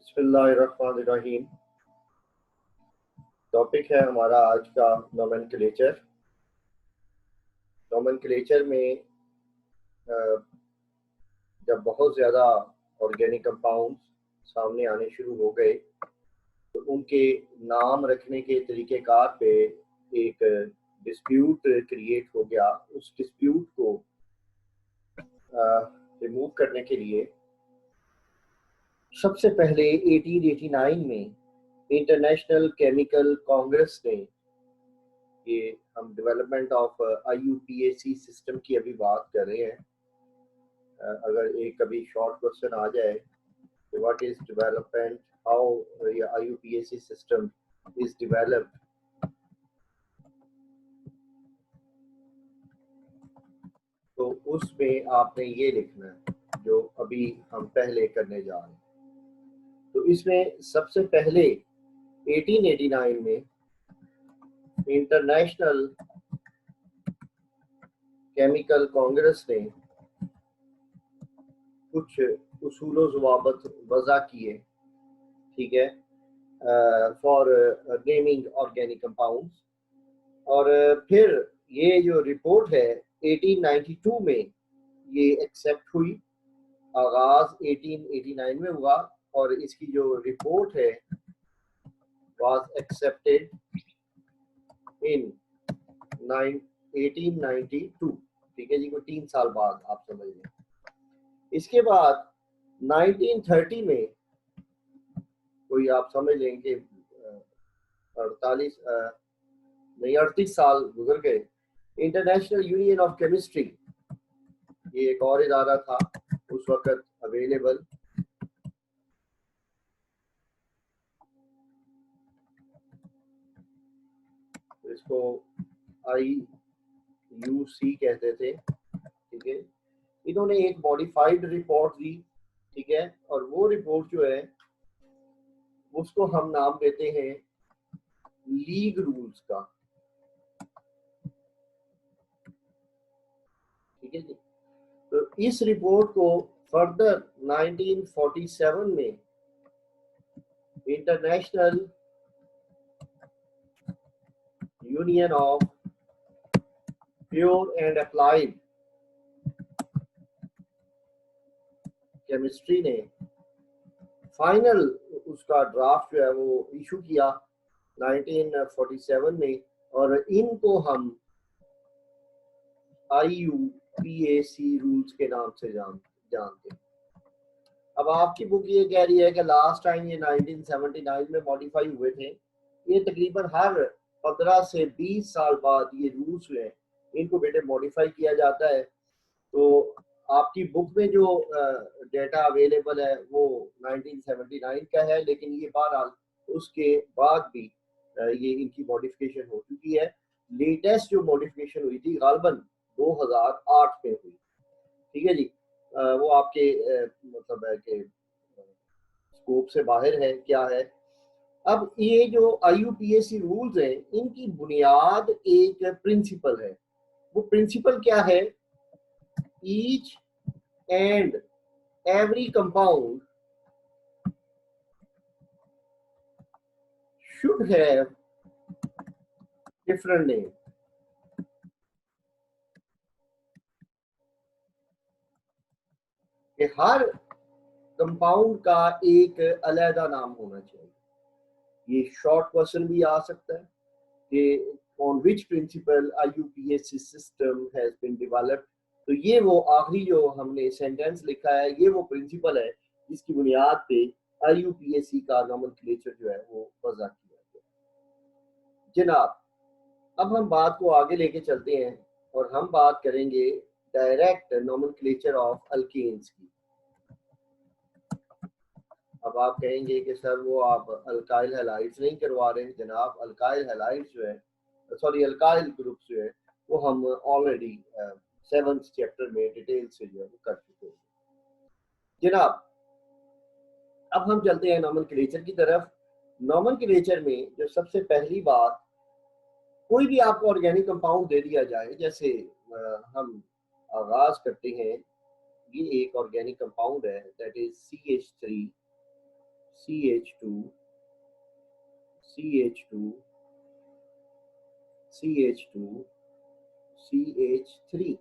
बिस्मिल्लाहिर्रहमानिर्रहीम। टॉपिक है हमारा आज का नोमेनक्लेचर। नोमेनक्लेचर में जब बहुत ज़्यादा ऑर्गेनिक कंपाउंड्स सामने आने शुरू हो गए तो उनके नाम रखने के तरीक़ेकार पे एक डिस्प्यूट क्रिएट हो गया। उस डिस्प्यूट को रिमूव करने के लिए सबसे पहले 1889 में इंटरनेशनल केमिकल कांग्रेस ने, ये हम डेवलपमेंट ऑफ IUPAC सिस्टम की अभी बात कर रहे हैं। अगर एक कभी शॉर्ट क्वेश्चन आ जाए कि what is development, how IUPAC system is developed, तो उसमें आपने ये लिखना है जो अभी हम पहले करने जा रहे हैं। तो इसमें सबसे पहले 1889 में इंटरनेशनल केमिकल कांग्रेस ने कुछ उसूल ज़वाबत वज़ा किए, ठीक है, फॉर नेमिंग ऑर्गेनिक कंपाउंड्स। और फिर ये जो रिपोर्ट है 1892 में ये एक्सेप्ट हुई। आगाज़ 1889 में हुआ और इसकी जो रिपोर्ट है वाज एक्सेप्टेड इन 1892, ठीक है जी, कोई 3 साल बाद आप समझ लें। इसके बाद 1930 में कोई आप समझ लेंगे 38 साल गुजर गए। इंटरनेशनल यूनियन ऑफ केमिस्ट्री, ये एक और इदारा था उस वक्त अवेलेबल। इसको IUC कहते थे, ठीक है। इन्होंने एक मॉडिफाइड रिपोर्ट दी, ठीक है, और वो रिपोर्ट जो है उसको हम नाम देते हैं लीग रूल्स का, ठीक है जी। तो इस रिपोर्ट को फर्दर 1947 में international union of pure and applied chemistry ने फाइनल उसका ड्राफ्ट जो है वो इशू किया 1947 में, और इनको हम IUPAC रूल्स के नाम से जानते हैं। अब आपकी बुक ये कह रही है कि लास्ट टाइम ये 1979 में मॉडिफाई हुए थे। ये तकरीबन हर 15 से 20 साल बाद ये रूल्स हुए हैं, इनको बेटे मॉडिफाई किया जाता है। तो आपकी बुक में जो डेटा अवेलेबल है वो 1979 का है, लेकिन ये बहरहाल उसके बाद भी ये इनकी मॉडिफिकेशन हो चुकी है। लेटेस्ट जो मॉडिफिकेशन हुई थी गालबन 2008 में हुई, ठीक है जी। वो आपके मतलब है कि स्कोप से बाहर है, क्या है। अब ये जो IUPAC रूल्स हैं, इनकी बुनियाद एक प्रिंसिपल है। वो प्रिंसिपल क्या है? Each and every compound should have different name. कि हर कंपाउंड का एक अलग नाम होना चाहिए। ये शॉर्ट क्वेश्चन भी आ सकता है कि on which principle IUPAC system has been developed। तो ये वो आखिरी जो हमने सेंटेंस लिखा है, ये वो प्रिंसिपल है जिसकी बुनियाद पे IUPAC का नोमेनक्लेचर जो है वो वज़ा किया गया। जनाब, अब हम बात को आगे लेके चलते हैं और हम बात करेंगे डायरेक्ट नोमेनक्लेचर ऑफ अल्केन्स की। अब आप कहेंगे कि सर वो आप अल्काइल हैलाइड्स नहीं करवा रहे। जनाब, अल्काइल हैलाइड्स जो है, सॉरी अल्काइल ग्रुप्स जो है, वो हम ऑलरेडी 7th चैप्टर में डिटेल से जो है वो कर चुके हैं। जनाब, अब हम चलते हैं नोमेनक्लेचर की तरफ। नोमेनक्लेचर में जो सबसे पहली बात, कोई भी आपको ऑर्गेनिक कंपाउंड दे दिया जाए, जैसे हम आगाज करते हैं, ये एक ऑर्गेनिक कंपाउंड है that is CH2 CH2 CH2 CH3।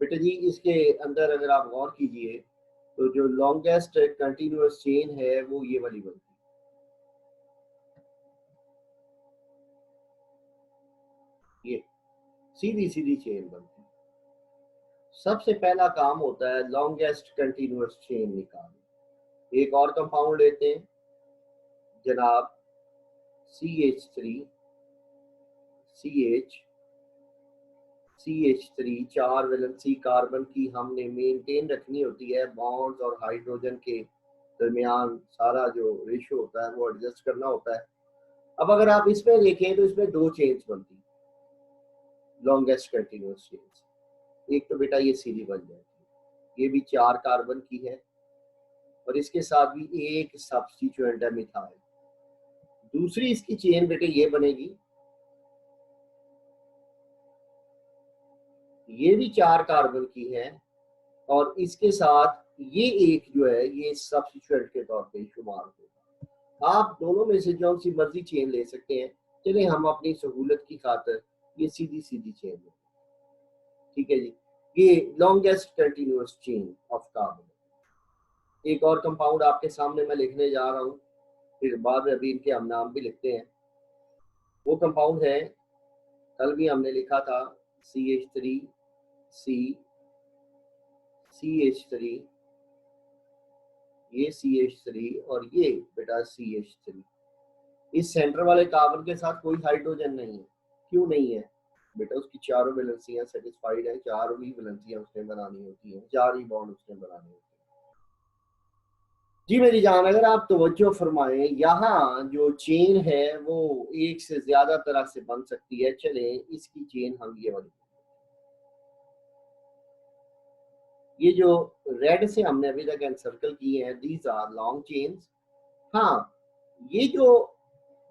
बेटा जी इसके अंदर अगर आप गौर कीजिए तो जो लॉन्गेस्ट कंटिन्यूअस चेन है वो ये वाली बनती है, ये सीधी सीधी चेन बनती है। सबसे पहला काम होता है लॉन्गेस्ट कंटिन्यूअस चेन निकालना। एक और कंपाउंड लेते हैं जनाब CH3 CH CH3, 4 valency carbon की हमने मेंटेन रखनी होती है, बॉन्ड्स और हाइड्रोजन के दरमियान सारा जो रेशो होता है वो एडजस्ट करना होता है। अब अगर आप इसमें देखें तो इसमें दो चेन्स बनती है, लॉन्गेस्ट कंटिन्यूअस चेन्स। एक तो बेटा ये सीधी बन जाती है, ये भी 4 कार्बन की है और इसके साथ भी एक सब्स्टिट्यूएंट है मिथाइल। दूसरी इसकी चेन बेटे ये बनेगी, ये भी 4 कार्बन की है और इसके साथ ये एक जो है ये सब्स्टिट्यूएंट के तौर पे शुमार होगा। आप दोनों में से जो सी मर्जी चेन ले सकते हैं। चलिए हम अपनी सहूलत की खातिर ये सीधी सीधी चेन लें, ठीक है जी। ये longest continuous chain of carbon. एक और कंपाउंड आपके सामने मैं लिखने जा रहा हूँ, फिर बाद में अभी इनके हम नाम भी लिखते हैं। वो कंपाउंड है, कल भी हमने लिखा था CH3 C CH3, ये CH3 और ये बेटा CH3। इस सेंटर वाले कार्बन के साथ कोई हाइड्रोजन नहीं है। क्यों नहीं है बेटा? उसकी चारों वैलेंसियां सेटिस्फाइड है, चारों ही वैलेंसियां उसने बनानी होती हैं, 4 ही बॉन्ड उसने बनाने होते हैं। जी मेरी जान, अगर आप तवज्जो फरमाएं, यहाँ जो चेन है वो एक से ज्यादा तरह से बन सकती है। चले इसकी चेन हम ये वाली, ये जो रेड से हमने अभी तक एनसर्कल किए हैं, दीज आर लॉन्ग चेन्स। हाँ, ये जो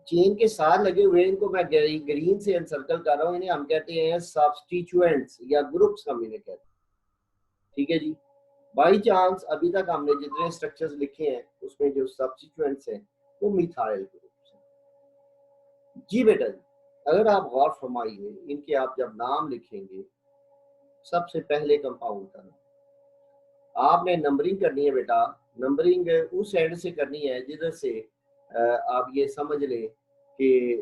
चेन के साथ लगे हुए इनको मैं ग्रीन से एनसर्कल कर रहा हूँ, इन्हें हम कहते हैं सब्स्टिट्यूएंट्स या ग्रुप्स हम इन्हें कहते हैं, ठीक है जी। बाई चांस अभी तक हमने जितने स्ट्रक्चर्स लिखे हैं उसमें जो सब्स्टिट्यूएंट्स हैं वो मिथाइल ग्रुप्स हैं। जी बेटा जी, अगर आप गौर फरमाइए, इनके आप जब नाम लिखेंगे, सबसे पहले कंपाउंड का नाम आपने नंबरिंग करनी है बेटा। नंबरिंग उस एंड से करनी है जिधर से आप ये समझ लें कि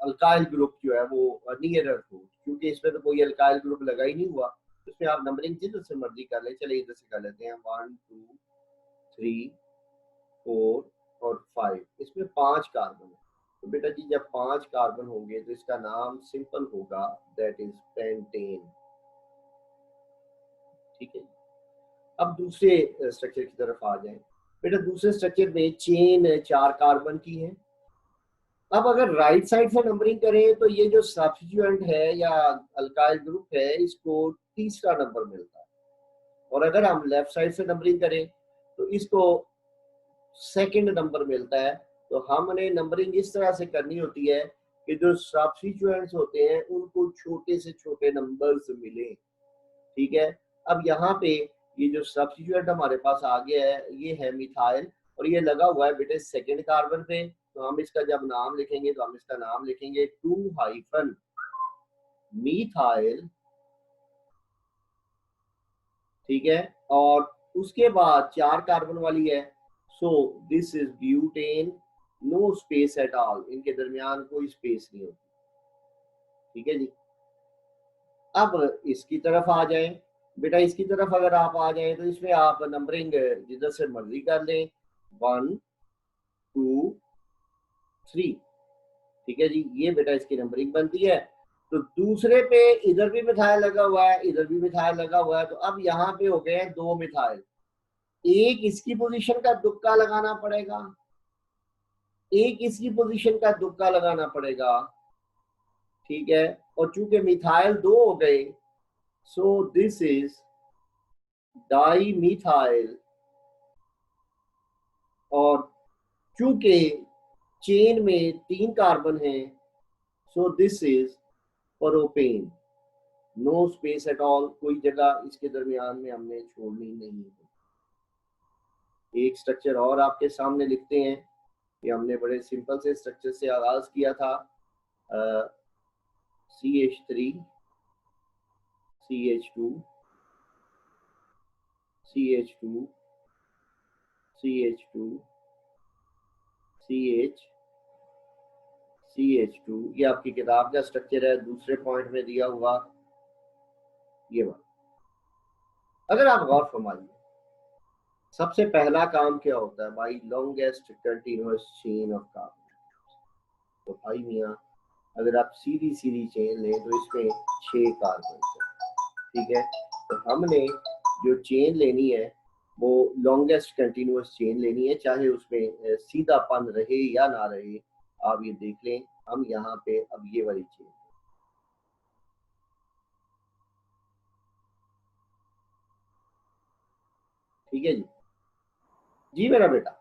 अल्काइल ग्रुप जो है वो नियरर हो, क्योंकि इसमें तो कोई अल्काइल ग्रुप लगा ही नहीं हुआ। इसमें आप नंबरिंग जिधर से मर्जी कर लें। चलिए इधर से कर लेते हैं, 1 2 3 4 और 5। इसमें 5 कार्बन है, तो बेटा जी जब 5 कार्बन होंगे तो इसका नाम सिंपल होगा, दैट इज पेंटेन, ठीक है। अब दूसरे स्ट्रक्चर की तरफ आ जाएं। बेटा दूसरे स्ट्रक्चर में चेन 4 कार्बन की है। अब अगर राइट साइड से नंबरिंग करें तो ये जो सब्स्टिट्यूएंट है या अल्काइल ग्रुप है इसको तीसरा नंबर मिलता है, और अगर हम लेफ्ट साइड से नंबरिंग करें तो इसको सेकंड नंबर मिलता है। तो हमने नंबरिंग इस तरह से करनी होती है कि जो सब्स्टिट्यूएंट्स होते हैं उनको छोटे से छोटे नंबर्स मिले, ठीक है। अब यहाँ पे ये जो सब्स्टिट्यूएंट हमारे पास आ गया है ये है मिथाइल, और ये लगा हुआ है बेटे सेकंड कार्बन पे। तो हम इसका जब नाम लिखेंगे तो हम इसका नाम लिखेंगे 2 हाइफन मिथाइल, ठीक है। और उसके बाद 4 कार्बन वाली है, so this is butane, no space at all, इनके दरमियान कोई स्पेस नहीं होती, ठीक है जी। अब इसकी तरफ आ जाएं बेटा, इसकी तरफ अगर आप आ जाएं तो इसमें आप नंबरिंग जिधर से मर्जी कर लें, 1 2 3, ठीक है जी। ये बेटा इसकी नंबरिंग बनती है। तो दूसरे पे इधर भी मिथाइल लगा हुआ है, इधर भी मिथाइल लगा हुआ है, तो अब यहाँ पे हो गए हैं 2 मिथाइल। एक इसकी पोजीशन का तुक्का लगाना पड़ेगा, एक इसकी पोजीशन का तुक्का लगाना पड़ेगा, ठीक है। और चूंकि मिथाइल 2 हो गए, so this is dimethyl, और चूंकि चेन में 3 कार्बन है, so this is propane, no space at all, कोई जगह इसके दरमियान में हमने छोड़नी नहीं है। एक स्ट्रक्चर और आपके सामने लिखते हैं कि हमने बड़े सिंपल से स्ट्रक्चर से आगाज किया था। CH3 CH2 CH2 CH2 CH CH2, ये आपकी किताब का स्ट्रक्चर है, दूसरे पॉइंट में दिया हुआ ये बात। अगर आप गौर फरमाइए, सबसे पहला काम क्या होता है भाई? Longest continuous chain of carbon. तो भाई मियाँ, अगर आप सीधी सीधी चेन लें तो इसमें 6 कार्बन है, ठीक है। तो हमने जो चेन लेनी है वो लॉन्गेस्ट कंटिन्यूअस चेन लेनी है, चाहे उसमें सीधापन रहे या ना रहे। आप ये देख लें, हम यहाँ पे अब ये वाली चेन, ठीक है जी। जी मेरा बेटा,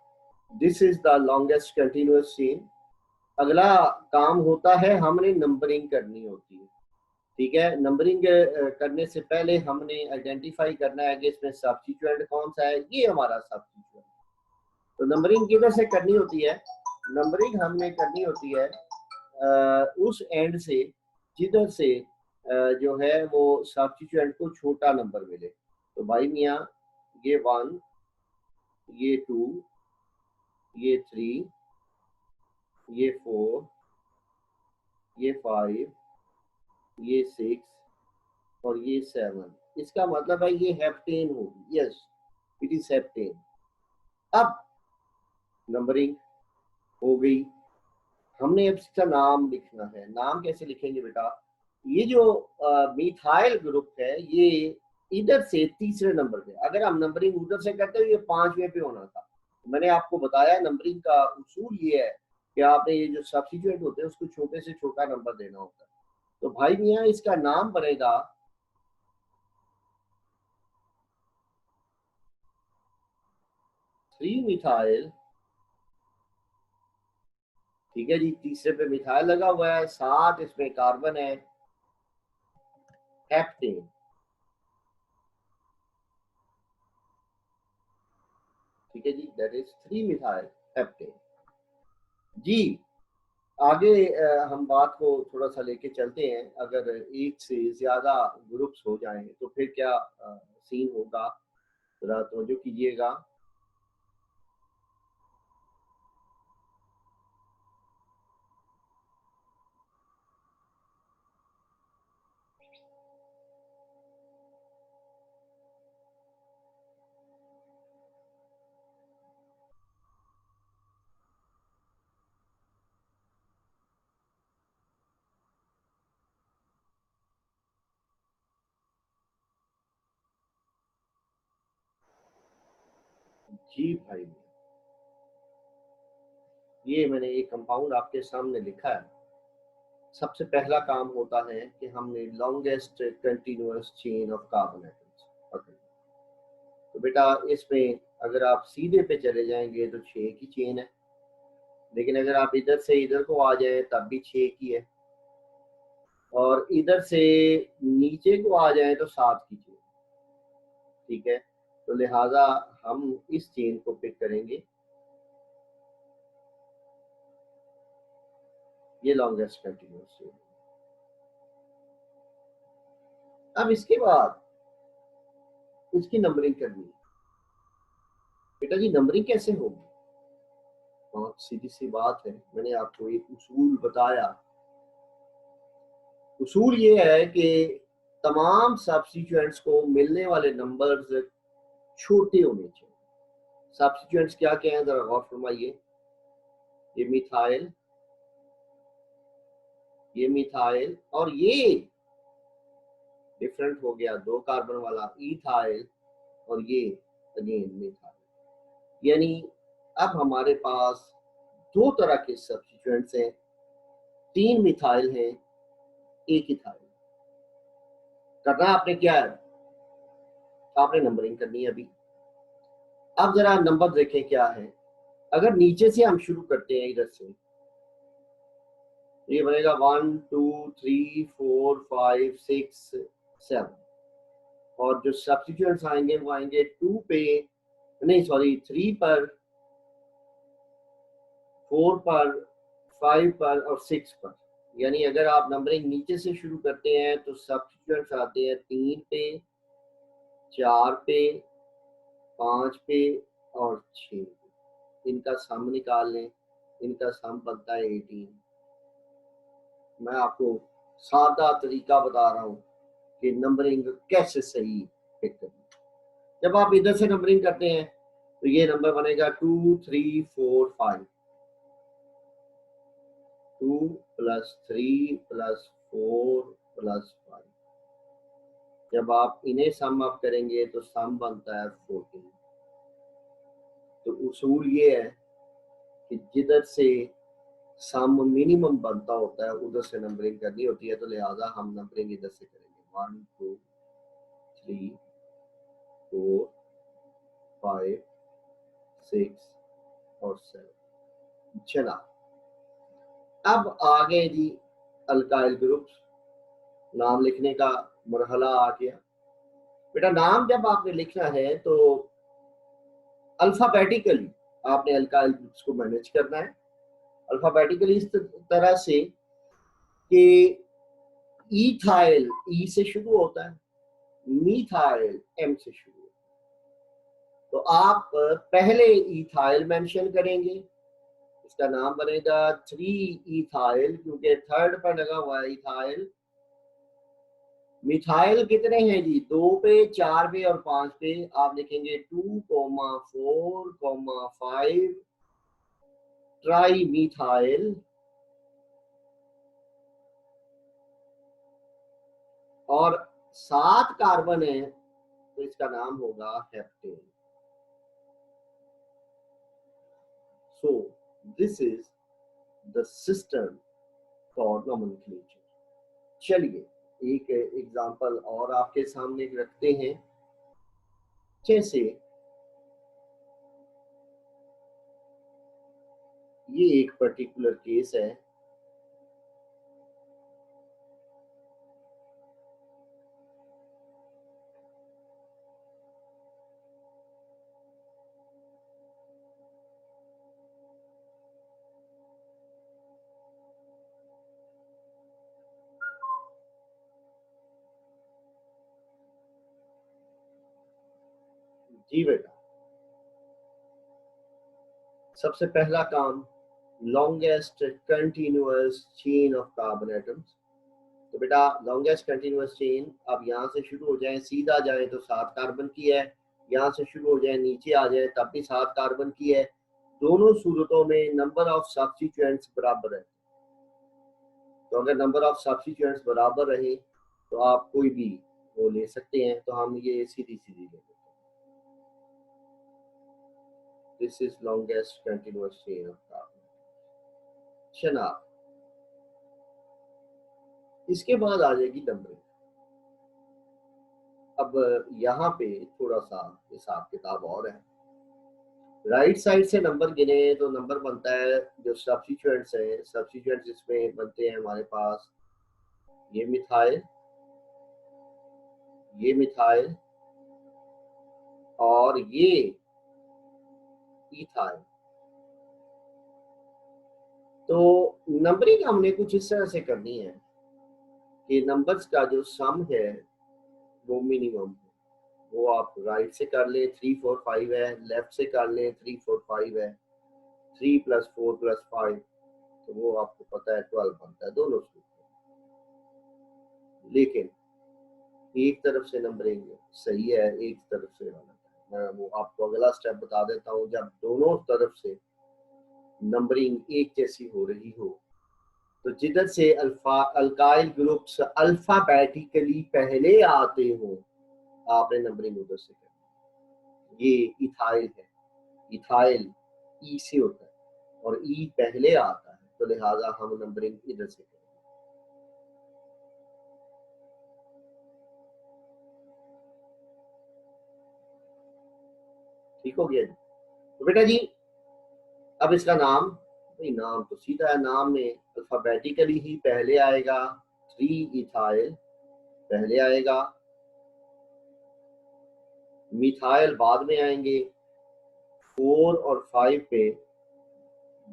this is the longest continuous chain. अगला काम होता है, हमने नंबरिंग करनी होती है, ठीक है। नंबरिंग करने से पहले हमने आइडेंटिफाई करना है कि इसमें सब्स्टिट्यूएंट कौन सा है। ये हमारा सब्स्टिट्यूएंट। तो नंबरिंग किधर से करनी होती है? नंबरिंग हमने करनी होती है उस एंड से जिधर से जो है वो सब्स्टिट्यूएंट को छोटा नंबर मिले। तो भाई मियाँ, ये 1, ये 2, ये 3, ये 4, ये 5, ये 6 और ये 7। इसका मतलब है ये हेप्टेन होगी। Yes, it is heptane. अब नंबरिंग हो गई, हमने अब इसका नाम लिखना है। नाम कैसे लिखेंगे बेटा? ये जो मिथाइल ग्रुप है ये इधर से तीसरे नंबर पे, अगर हम नंबरिंग उधर से करते हैं ये 5वें पे होना था। मैंने आपको बताया नंबरिंग का उसूल ये है कि आपने ये जो सब्स्टिट्यूएंट होते हैं उसको छोटे से छोटा नंबर देना होता है। तो भाई मियाँ, इसका नाम बनेगा 3 मिथाइल, ठीक है जी। तीसरे पे मिथाइल लगा हुआ है, साथ इसमें कार्बन है, हेप्टेन, ठीक है जी। That is 3 methyl heptane. जी, आगे हम बात को थोड़ा सा लेके चलते हैं। अगर एक से ज्यादा ग्रुप्स हो जाएं तो फिर क्या सीन होगा, जरा तवज्जो कीजिएगा। जी भाई, ये मैंने एक कंपाउंड आपके सामने लिखा है। सबसे पहला काम होता है कि हमने longest continuous chain of carbon atoms पकड़ी। तो बेटा इसमें अगर आप सीधे पे चले जाएंगे तो 6 की चेन है, लेकिन अगर आप इधर से इधर को आ जाए तब भी 6 की है, और इधर से नीचे को आ जाए तो 7 की चेन, ठीक है। तो लिहाजा हम इस चेन को पिक करेंगे, ये लॉन्गेस्ट कंटिन्यूअस चेन। अब इसके बाद इसकी नंबरिंग करनी है। बेटा जी नंबरिंग कैसे होगी? बहुत सीधी सी बात है, मैंने आपको एक उसूल बताया। उसूल ये है कि तमाम सब्स्टिट्यूएंट्स को मिलने वाले नंबर्स छोटे होने चाहिए। सब्स्टिट्यूएंट्स क्या क्या हैं, जरा गौर फरमाइए। ये मिथाइल, ये मिथाइल, और ये डिफरेंट हो गया 2 कार्बन वाला इथाइल, और ये अगेन मिथाइल। यानी अब हमारे पास 2 तरह के सब्स्टिट्यूएंट्स हैं, 3 मिथाइल हैं, 1 इथाइल। करना आपने क्या है? आपने नंबरिंग करनी है अभी। अब जरा नंबर देखें क्या है। अगर नीचे से हम शुरू करते हैं इधर से, ये बनेगा 1 2 3 4 5 6 7, और जो सब्स्टिट्यूएंट्स आएंगे वो आएंगे 2 पे नहीं सॉरी 3 पर, 4 पर, 5 पर और 6 पर। यानी अगर आप नंबरिंग नीचे से शुरू करते हैं तो सब्स्टिट्यूएंट्स आते हैं 3 पे, 4 पे, 5 पे और 6 पे। इनका सम निकाल लें, इनका सम बनता है 18। मैं आपको सादा तरीका बता रहा हूँ कि नंबरिंग कैसे सही पिक करनी। जब आप इधर से नंबरिंग करते हैं तो ये नंबर बनेगा 2 3 4 5। 2 + 3 + 4 + 5। जब आप इन्हें सम अप करेंगे तो सम बनता है 14। तो उसूल ये है कि जिधर से सम मिनिमम बनता होता है उधर से नंबरिंग करनी होती है, तो लिहाजा हम नंबरिंग इधर से करेंगे 1 2 3 4 5 6 और 7। चला अब आगे जी अल्काइल ग्रुप्स, नाम लिखने का मरहला आ गया। बेटा नाम जब आपने लिखना है तो अल्फाबेटिकली आपने अल्काइल ग्रुप्स को मैनेज करना है। अल्फाबेटिकली इस तरह से कि इथाइल ई से शुरू होता है, मीथाइल एम से शुरू होता है। तो आप पहले इथाइल मेंशन करेंगे, इसका नाम बनेगा 3 इथाइल, क्योंकि थर्ड पर लगा हुआ है इथाइल। मिथाइल कितने हैं जी? 2 पे, 4 पे और 5 पे। आप लिखेंगे 2, 4, 5 ट्राई मिथाइल। और 7 कार्बन है तो इसका नाम होगा heptane. So this is the system for nomenclature. चलिए एक एग्जांपल और आपके सामने रखते हैं। जैसे ये एक पर्टिकुलर केस है, जी बेटा सबसे पहला काम longest continuous chain of carbon atoms. तो बेटा लॉन्गेस्ट कंटिन्यूअस चेन, अब यहाँ से शुरू हो जाए सीधा जाए तो 7 कार्बन की है, यहाँ से शुरू हो जाए नीचे आ जाए तब भी 7 कार्बन की है। दोनों सूरतों में नंबर ऑफ सब्स्टिट्यूएंट्स बराबर है। तो अगर नंबर ऑफ सब्स्टिट्यूएंट्स बराबर रहे तो आप कोई भी वो ले सकते हैं। तो हम ये सीधी सीधी ले लेते हैं। This is longest continuous chain of carbon. चना इसके बाद आ जाएगी नंबरिंग। अब यहाँ पे थोड़ा सा हिसाब किताब और है। राइट साइड से नंबर गिने तो नंबर बनता है जो सब्स्टिट्यूएंट्स है, सब्स्टिट्यूएंट्स इसमें बनते हैं हमारे पास ये मिथाइल, ये मिथाइल और ये इथाइल। तो नंबरिंग हमने कुछ इस तरह से करनी है कि नंबर्स का जो सम है वो मिनिमम है। वो आप राइट से कर ले 3 4 5 है, लेफ्ट से कर ले 3 4 5 है, 3 + 4 + 5 तो वो आपको पता है 12 बनता है दोनों सूत्र। लेकिन एक तरफ से नंबरिंग सही है, एक तरफ से गलत है। मैं वो आपको अगला स्टेप बता देता हूँ। जब दोनों तरफ से नंबरिंग एक जैसी हो रही हो तो जिधर से अल्काइल ग्रुप्स अल्फाबेटिकली पहले आते हो आपने नंबरिंग उधर से करनी। ये इथाइल है, इथाइल ई से होता है और ई पहले आता है तो लिहाजा हम नंबरिंग इधर से करेंगे। ठीक हो गया जी? तो बेटा जी अब इसका नाम, भाई नाम तो सीधा है, नाम में अल्फाबेटिकली ही पहले आएगा 3 इथाइल पहले आएगा, मिथाइल बाद में आएंगे 4 और 5 पे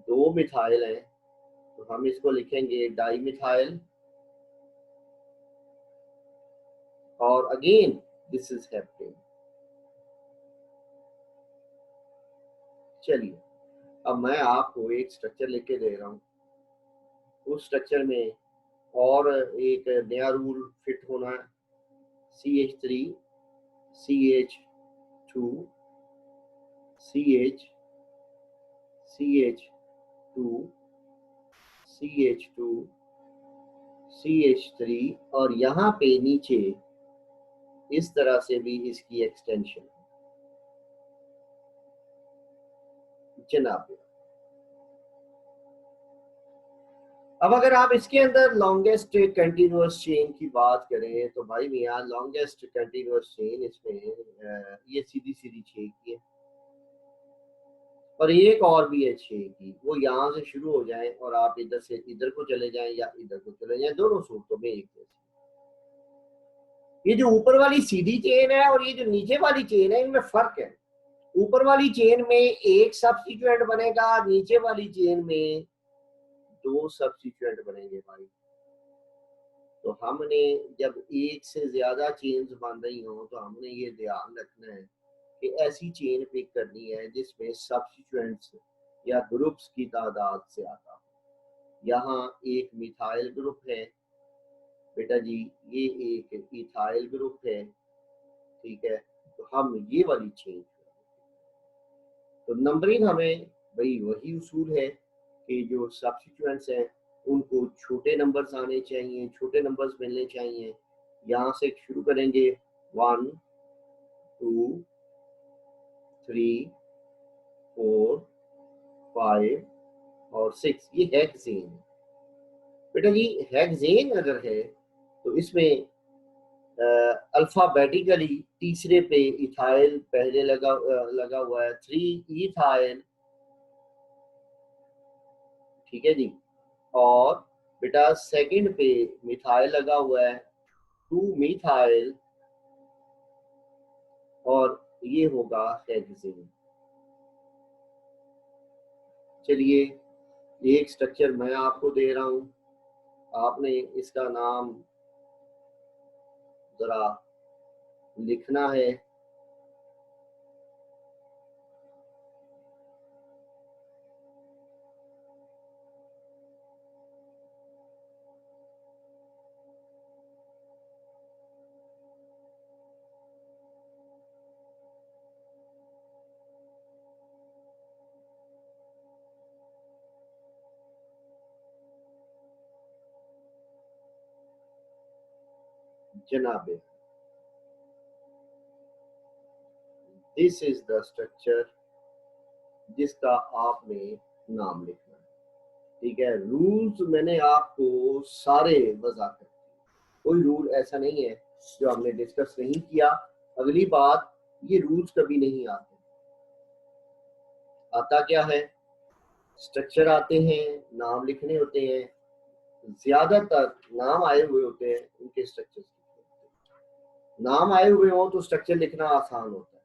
2 मिथाइल हैं, तो हम इसको लिखेंगे डाई मिथाइल, और अगेन दिस इज हेप्टेन। चलिए अब मैं आपको एक स्ट्रक्चर लिख के दे रहा हूँ, उस स्ट्रक्चर में और एक नया रूल फिट होना है, CH3 CH2 CH CH2 CH2 CH3, और यहाँ पे नीचे इस तरह से भी इसकी एक्सटेंशन जनाब। अब अगर आप इसके अंदर लॉन्गेस्ट कंटिन्यूअस चेन की बात करें तो भाई मियाँ लॉन्गेस्ट कंटिन्यूअस चेन इसमें ये सीधी सीधी 6 की है, और एक और भी है 6 की, वो यहाँ से शुरू हो जाए और आप इधर से इधर को चले जाएं या इधर को चले जाएं, दोनों सूरतों में एक जैसे। ये जो ऊपर वाली सीधी चेन है और ये जो नीचे वाली चेन है, इनमें फर्क है। ऊपर वाली चेन में एक सब्स्टिट्यूएंट बनेगा, नीचे वाली चेन में 2 सब्स्टिट्यूएंट बनेंगे भाई। तो हमने जब एक से ज्यादा चेन्स बन रही हो तो हमने ये ध्यान रखना है कि ऐसी चेन पिक करनी है जिसमें सब्स्टिट्यूएंट्स या ग्रुप्स की तादाद से आता हो। यहाँ एक मिथाइल ग्रुप है बेटा जी, ये एक इथाइल ग्रुप है, ठीक है, तो हम ये वाली चेन, तो नंबरिंग हमें भाई वही उसूल है कि जो सब्स्टिट्यूएंट्स हैं उनको छोटे नंबर्स आने चाहिए, छोटे नंबर्स मिलने चाहिए। यहाँ से शुरू करेंगे 1 2 3 4 5 और 6, ये हेक्सेन है बेटा जी। हेक्सेन अगर है तो इसमें अल्फाबेटिकली तीसरे पे इथाइल पहले लगा हुआ है, 3 इथाइल, ठीक है जी, और बेटा सेकंड पे मिथाइल लगा हुआ है, 2 मिथाइल, और ये होगा हेक्सेन। चलिए एक स्ट्रक्चर मैं आपको दे रहा हूं, आपने इसका नाम जरा लिखना है। जनाबे, दिस इज द स्ट्रक्चर जिसका आपने नाम लिखना है, ठीक है। रूल्स मैंने आपको सारे वजाहत, कोई रूल ऐसा नहीं है जो हमने डिस्कस नहीं किया। अगली बात, ये रूल्स कभी नहीं आते, आता क्या है, स्ट्रक्चर आते हैं, नाम लिखने होते हैं, ज्यादातर नाम आए हुए होते हैं उनके स्ट्रक्चर। नाम आए हुए हो तो स्ट्रक्चर लिखना आसान होता है,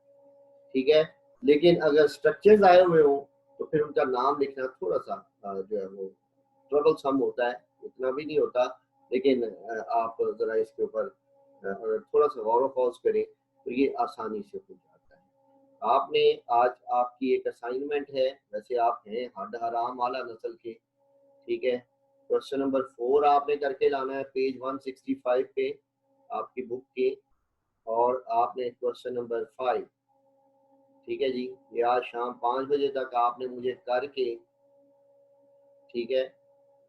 ठीक है, लेकिन अगर स्ट्रक्चर्स आए हुए हो तो फिर उनका नाम लिखना थोड़ा सा जो है वो ट्रबल सम होता है, इतना भी नहीं होता, लेकिन आप जरा इसके ऊपर अगर थोड़ा सा गौर फौज करें तो ये आसानी से हो जाता है। आपने आज आपकी एक असाइनमेंट है, वैसे आप हैं हड हराम आला नस्ल के, ठीक है। क्वेश्चन नंबर 4 आपने करके लाना है पेज 165 पे आपकी बुक के, और आपने क्वेश्चन नंबर 5, ठीक है जी, ये आज शाम 5 बजे तक आपने मुझे करके, ठीक है,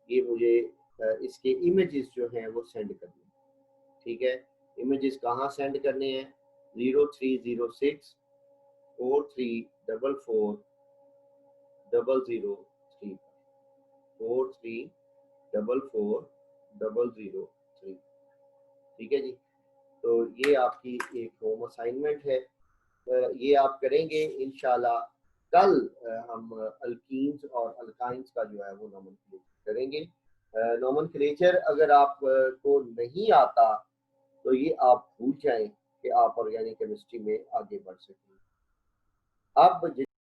ये मुझे इसके इमेजेस जो हैं वो सेंड करने, ठीक है। इमेजेस कहाँ सेंड करने हैं, 0306 4344 003 4344 003, ठीक है जी। तो ये आपकी एक होम असाइनमेंट है, ये आप करेंगे इंशाल्लाह। कल हम अल्कीन्स और अल्काइंस का जो है वो नोमेनक्लेचर करेंगे। नोमेनक्लेचर अगर आप को नहीं आता तो ये आप भूल जाएं कि आप ऑर्गेनिक केमिस्ट्री में आगे बढ़ सकें। अब